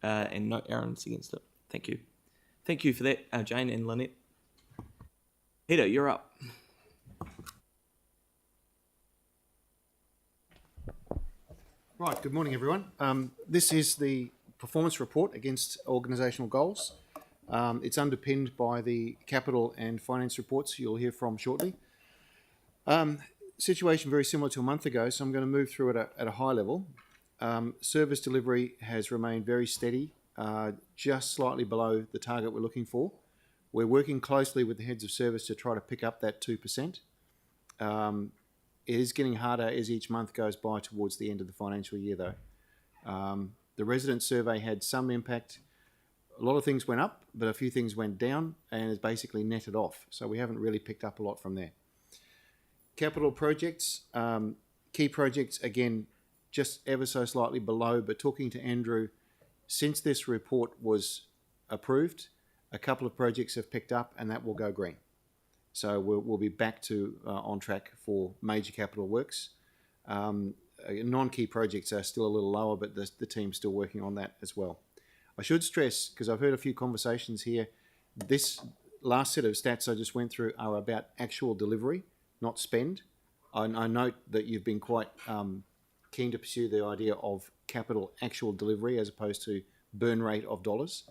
and no errands against it. Thank you. Thank you for that, Jane and Lynette. Peter, you're up. Right, good morning everyone. This is the performance report against organisational goals. It's underpinned by the capital and finance reports you'll hear from shortly. Situation very similar to a month ago, so I'm going to move through it at a high level. Service delivery has remained very steady, just slightly below the target we're looking for. We're working closely with the heads of service to try to pick up that 2%. It is getting harder as each month goes by towards the end of the financial year though. The resident survey had some impact. A lot of things went up, but a few things went down and it's basically netted off. So we haven't really picked up a lot from there. Capital projects, key projects, again, just ever so slightly below, but talking to Andrew, since this report was approved, a couple of projects have picked up and that will go green. So we'll be back to on track for major capital works. Non-key projects are still a little lower, but the team's still working on that as well. I should stress, because I've heard a few conversations here, this last set of stats I just went through are about actual delivery, not spend. I note that you've been quite keen to pursue the idea of capital actual delivery as opposed to burn rate of dollars.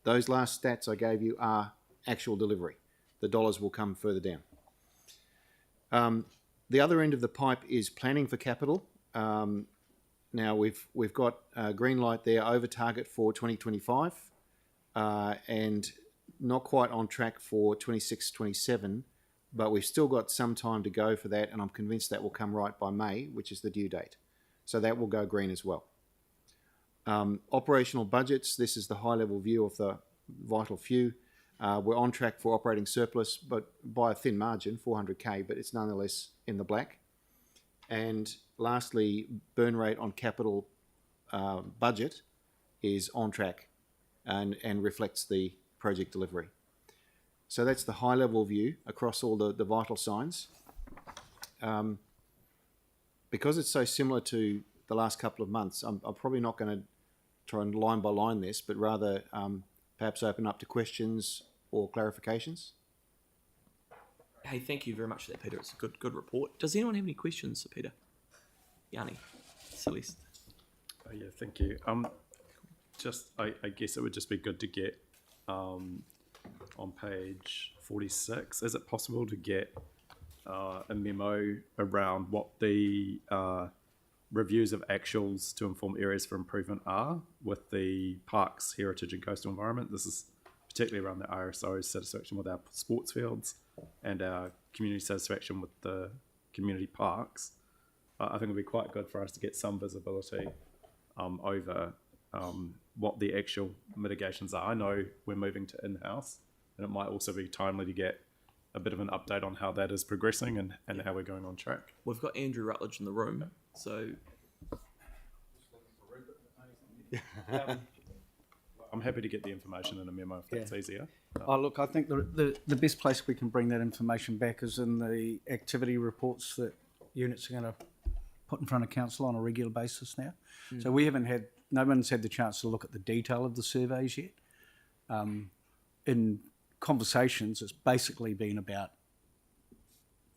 Those last stats I gave you are actual delivery. The dollars will come further down. The other end of the pipe is planning for capital. Now we've got a green light there over target for 2025 and not quite on track for 26-27, but we've still got some time to go for that, and I'm convinced that will come right by May, which is the due date. So that will go green as well. Operational budgets, this is the high level view of the vital few. We're on track for operating surplus, but by a thin margin, 400k, but it's nonetheless in the black. And lastly, burn rate on capital budget is on track and reflects the project delivery. So that's the high level view across all the vital signs. Because it's so similar to the last couple of months, I'm probably not going to try and line by line this, but rather perhaps open up to questions or clarifications. Hey, thank you very much for that, Peter. It's a good report. Does anyone have any questions for Peter? Yanni, Celeste. Oh, yeah, thank you. I guess it would just be good to get on page 46. Is it possible to get a memo around what the reviews of actuals to inform areas for improvement are with the parks, heritage and coastal environment? This is particularly around the RSO's satisfaction with our sports fields and our community satisfaction with the community parks. I think it would be quite good for us to get some visibility over what the actual mitigations are. I know we're moving to in-house, and it might also be timely to get a bit of an update on how that is progressing and how we're going on track. We've got Andrew Rutledge in the room, so... I'm happy to get the information in a memo if that's easier. Oh, look, I think the best place we can bring that information back is in the activity reports that units are going to put in front of council on a regular basis now. So we haven't had, no one's had the chance to look at the detail of the surveys yet. In conversations, it's basically been about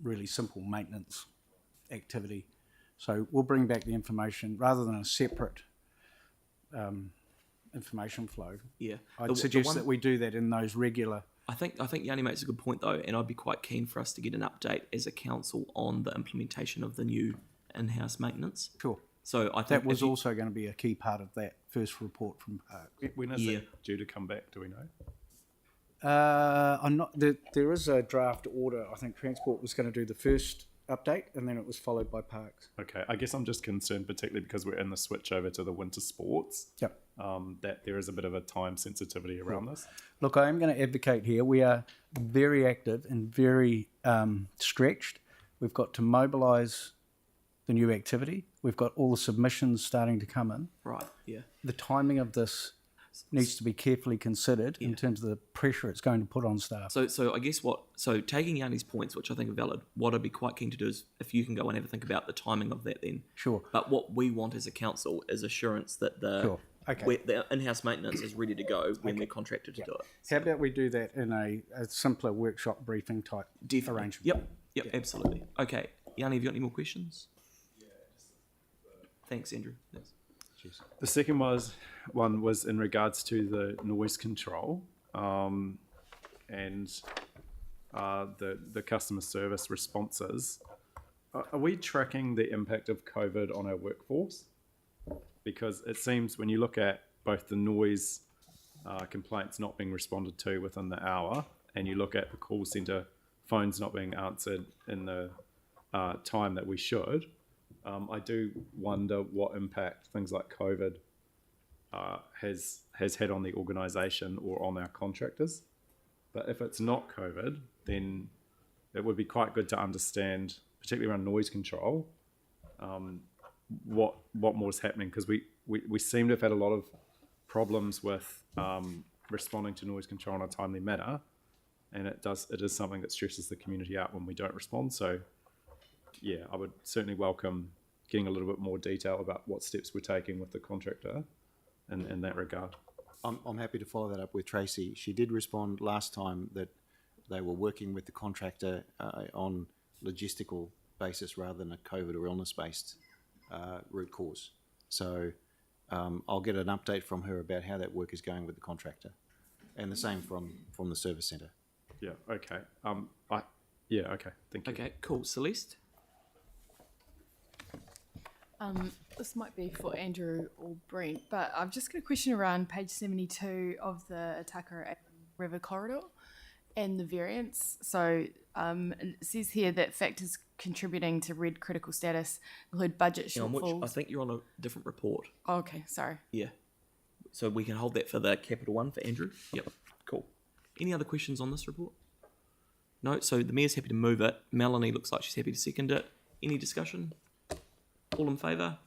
really simple maintenance activity. So we'll bring back the information rather than a separate information flow. Yeah, I'd suggest that we do that in those regular. I think Yanni makes a good point though, and I'd be quite keen for us to get an update as a council on the implementation of the new in-house maintenance. Sure. So I think that was also going to be a key part of that first report from Parks. When is it due to come back? Do we know? I'm not. There is a draft order. I think Transport was going to do the first update, and then it was followed by Parks. Okay, I guess I'm just concerned, particularly because we're in the switch over to the winter sports. Yep. That there is a bit of a time sensitivity around this. Look, I am going to advocate here. We are very active and very stretched. We've got to mobilise the new activity. We've got all the submissions starting to come in. Right. Yeah. The timing of this needs to be carefully considered in terms of the pressure it's going to put on staff. So I guess taking Yanni's points, which I think are valid, what I'd be quite keen to do is if you can go and have a think about the timing of that then. Sure. But what we want as a council is assurance that the Okay. where the in-house maintenance is ready to go when we're contracted to do it. How about we do that in a simpler workshop briefing type Definitely. arrangement? Yep, absolutely. Okay, Yanni, have you got any more questions? Thanks, Andrew. Thanks. The second one was in regards to the noise control and the customer service responses. Are we tracking the impact of COVID on our workforce? Because it seems when you look at both the noise complaints not being responded to within the hour, and you look at the call centre phones not being answered in the time that we should, I do wonder what impact things like COVID has had on the organisation or on our contractors. But if it's not COVID, then it would be quite good to understand, particularly around noise control, what more is happening, because we seem to have had a lot of problems with responding to noise control in a timely manner, and it is something that stresses the community out when we don't respond. So yeah, I would certainly welcome getting a little bit more detail about what steps we're taking with the contractor in that regard. I'm happy to follow that up with Tracy. She did respond last time that they were working with the contractor on logistical basis rather than a COVID or illness-based root cause. So I'll get an update from her about how that work is going with the contractor, and the same from the service centre. Yeah. Okay. Okay. Thank you. Okay, cool. Celeste? This might be for Andrew or Brent, but I've just got a question around page 72 of the Takara River Corridor and the variance. So it says here that factors contributing to red critical status include budget shortfalls. I think you're on a different report. Oh, okay, sorry. Yeah. So we can hold that for the capital one for Andrew? Yep, cool. Any other questions on this report? No, so the Mayor's happy to move it. Melanie looks like she's happy to second it. Any discussion? All in favour?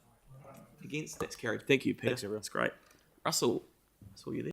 Against? That's carried. Thank you, Peter. Thanks, everyone. That's great. Russell, I saw you there.